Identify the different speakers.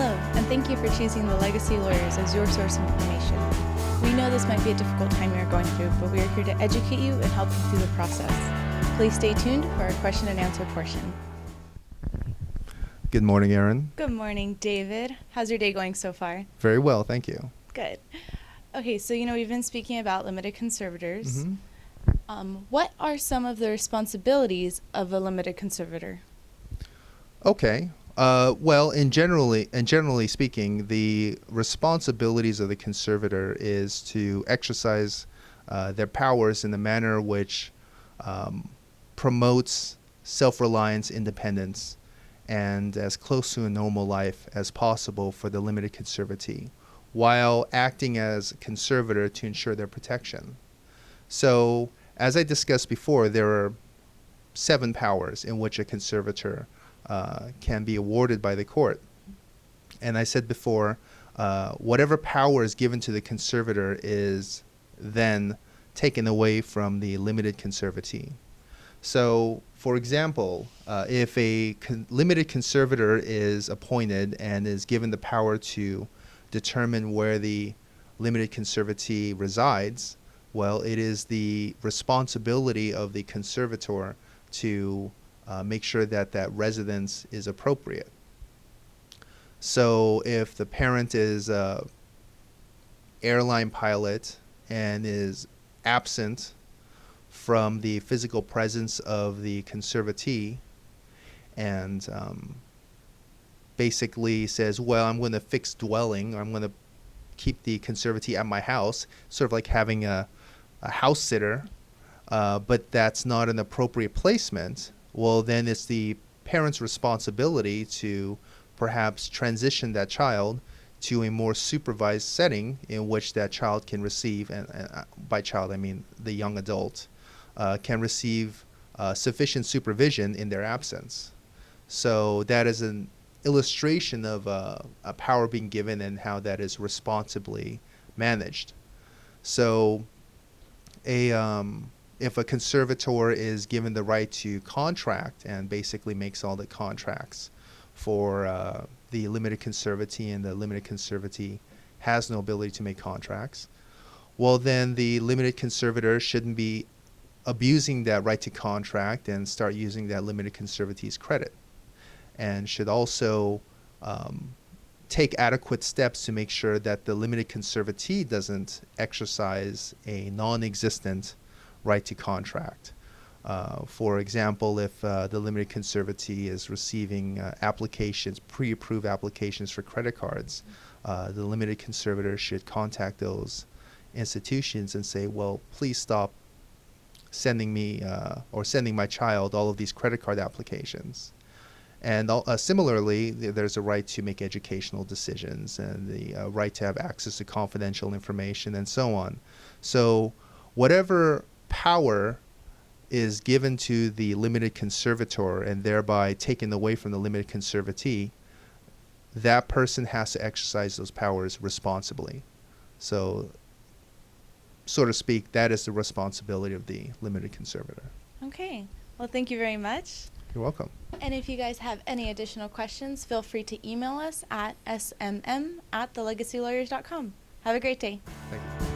Speaker 1: Hello, and thank you for choosing the Legacy Lawyers as your source of information. We know this might be a difficult time you are going through, but we are here to educate you and help you through the process. Please stay tuned for our question and answer portion.
Speaker 2: Good morning, Erin.
Speaker 1: Good morning, David. How's your day going so far?
Speaker 2: Very well, thank you.
Speaker 1: Good. Okay, so we've been speaking about limited conservators. What are some of the responsibilities of a limited conservator?
Speaker 2: Okay. Well, generally speaking, the responsibilities of the conservator is to exercise their powers in a manner which promotes self-reliance, independence, and as close to a normal life as possible for the limited conservatee, while acting as conservator to ensure their protection. So, as I discussed before, there are 7 powers in which a conservator can be awarded by the court. And I said before, whatever power is given to the conservator is then taken away from the limited conservatee. So, for example, if a limited conservator is appointed and is given the power to determine where the limited conservatee resides, well, it is the responsibility of the conservator to make sure that that residence is appropriate. So if the parent is an airline pilot and is absent from the physical presence of the conservatee and basically says, well, I'm going to fix dwelling, or I'm going to keep the conservatee at my house, sort of like having a house sitter, but that's not an appropriate placement, well, then it's the parent's responsibility to perhaps transition that child to a more supervised setting in which that child can receive, and by child I mean the young adult, can receive sufficient supervision in their absence. So that is an illustration of a power being given and how that is responsibly managed. So if a conservator is given the right to contract and basically makes all the contracts for the limited conservatee, and the limited conservatee has no ability to make contracts, well, then the limited conservator shouldn't be abusing that right to contract and start using that limited conservatee's credit, and should also take adequate steps to make sure that the limited conservatee doesn't exercise a non-existent right to contract. For example, if the limited conservatee is receiving applications, pre-approved applications for credit cards, the limited conservator should contact those institutions and say, well, please stop sending me or sending my child all of these credit card applications. And similarly, there's a right to make educational decisions and the right to have access to confidential information and so on. So whatever power is given to the limited conservator and thereby taken away from the limited conservatee, that person has to exercise those powers responsibly. So, so to speak, that is the responsibility of the limited conservator.
Speaker 1: Okay. Well, thank you very much.
Speaker 2: You're welcome.
Speaker 1: And if you guys have any additional questions, feel free to email us at smm@thelegacylawyers.com. Have a great day.
Speaker 2: Thank you.